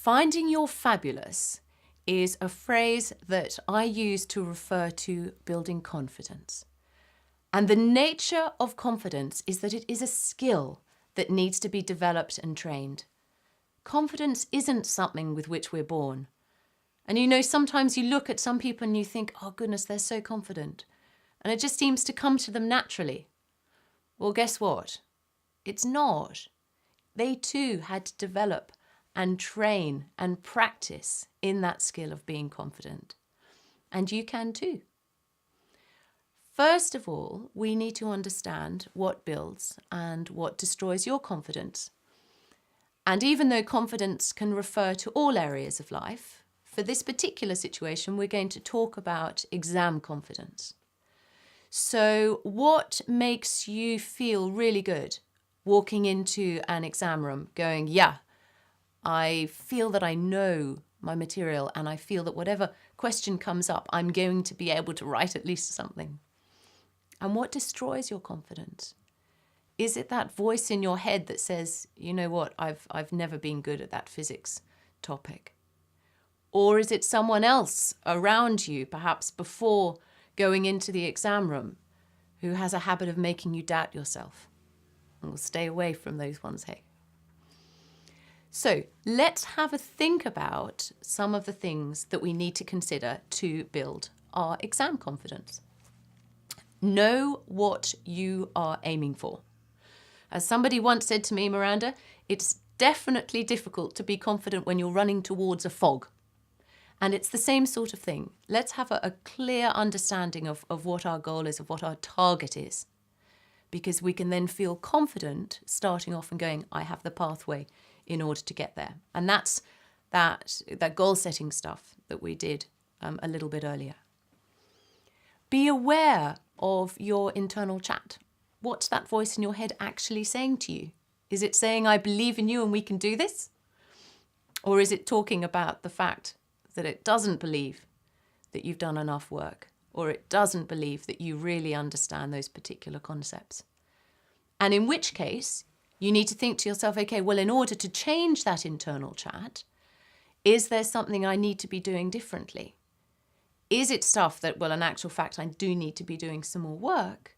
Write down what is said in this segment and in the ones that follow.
Finding you're fabulous is a phrase that I use to refer to building confidence. And the nature of confidence is that it is a skill that needs to be developed and trained. Confidence isn't something with which we're born. And you know, sometimes you look at some people and you think, oh goodness, they're so confident. And it just seems to come to them naturally. Well, guess what? It's not. They too had to develop and train and practice in that skill of being confident. And you can too. First of all, we need to understand what builds and what destroys your confidence. And even though confidence can refer to all areas of life, for this particular situation, we're going to talk about exam confidence. So what makes you feel really good walking into an exam room going, yeah, I feel that I know my material and I feel that whatever question comes up, I'm going to be able to write at least something. And what destroys your confidence? Is it that voice in your head that says, you know what, I've never been good at that physics topic? Or is it someone else around you, perhaps before going into the exam room, who has a habit of making you doubt yourself? And we'll stay away from those ones, hey? So let's have a think about some of the things that we need to consider to build our exam confidence. Know what you are aiming for. As somebody once said to me, Miranda, it's definitely difficult to be confident when you're running towards a fog. And it's the same sort of thing. Let's have a clear understanding of what our goal is, of what our target is. Because we can then feel confident starting off and going, I have the pathway in order to get there. And that's that goal setting stuff that we did a little bit earlier. Be aware of your internal chat. What's that voice in your head actually saying to you? Is it saying, I believe in you and we can do this? Or is it talking about the fact that it doesn't believe that you've done enough work, or it doesn't believe that you really understand those particular concepts? And in which case, you need to think to yourself, okay, well, in order to change that internal chat, is there something I need to be doing differently? Is it stuff that, well, in actual fact, I do need to be doing some more work?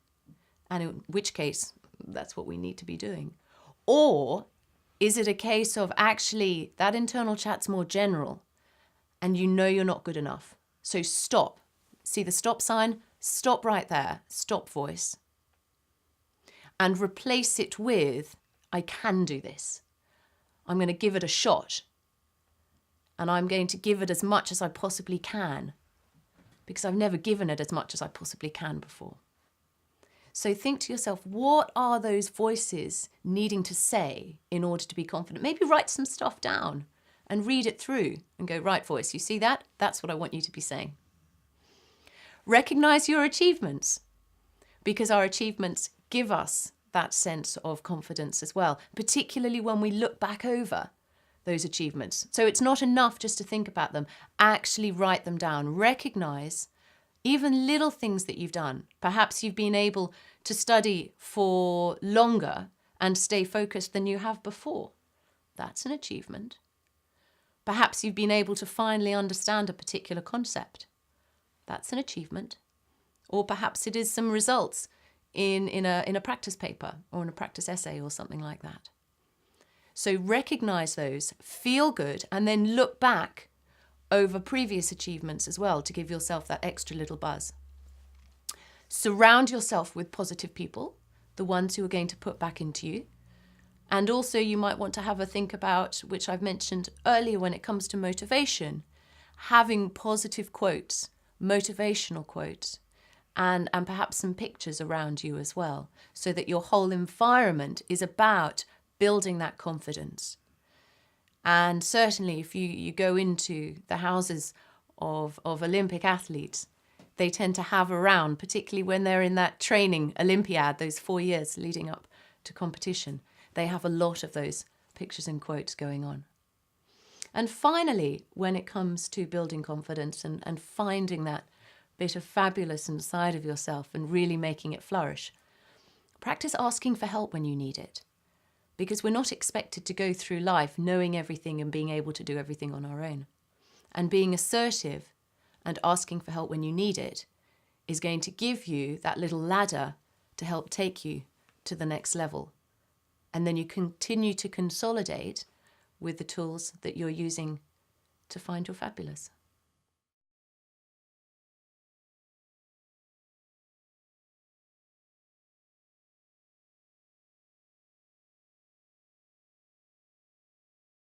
And in which case, that's what we need to be doing. Or is it a case of actually that internal chat's more general and you know you're not good enough? So stop. See the stop sign? Stop right there. Stop voice. And replace it with, I can do this. I'm going to give it a shot. And I'm going to give it as much as I possibly can, because I've never given it as much as I possibly can before. So think to yourself, what are those voices needing to say in order to be confident? Maybe write some stuff down and read it through and go, right, voice, you see that? That's what I want you to be saying. Recognize your achievements, because our achievements give us that sense of confidence as well, particularly when we look back over those achievements. So it's not enough just to think about them, actually write them down. Recognize even little things that you've done. Perhaps you've been able to study for longer and stay focused than you have before. That's an achievement. Perhaps you've been able to finally understand a particular concept. That's an achievement. Or perhaps it is some results in a practice paper or in a practice essay or something like that. So recognize those, feel good, and then look back over previous achievements as well to give yourself that extra little buzz. Surround yourself with positive people, the ones who are going to put back into you. And also you might want to have a think about, which I've mentioned earlier when it comes to motivation, having positive quotes, motivational quotes, and perhaps some pictures around you as well, so that your whole environment is about building that confidence. And certainly if you go into the houses of Olympic athletes, they tend to have around, particularly when they're in that training Olympiad, those 4 years leading up to competition, they have a lot of those pictures and quotes going on. And finally, when it comes to building confidence and finding that bit of fabulous inside of yourself and really making it flourish, practice asking for help when you need it. because we're not expected to go through life knowing everything and being able to do everything on our own. And being assertive and asking for help when you need it is going to give you that little ladder to help take you to the next level. And then you continue to consolidate with the tools that you're using to find your fabulous.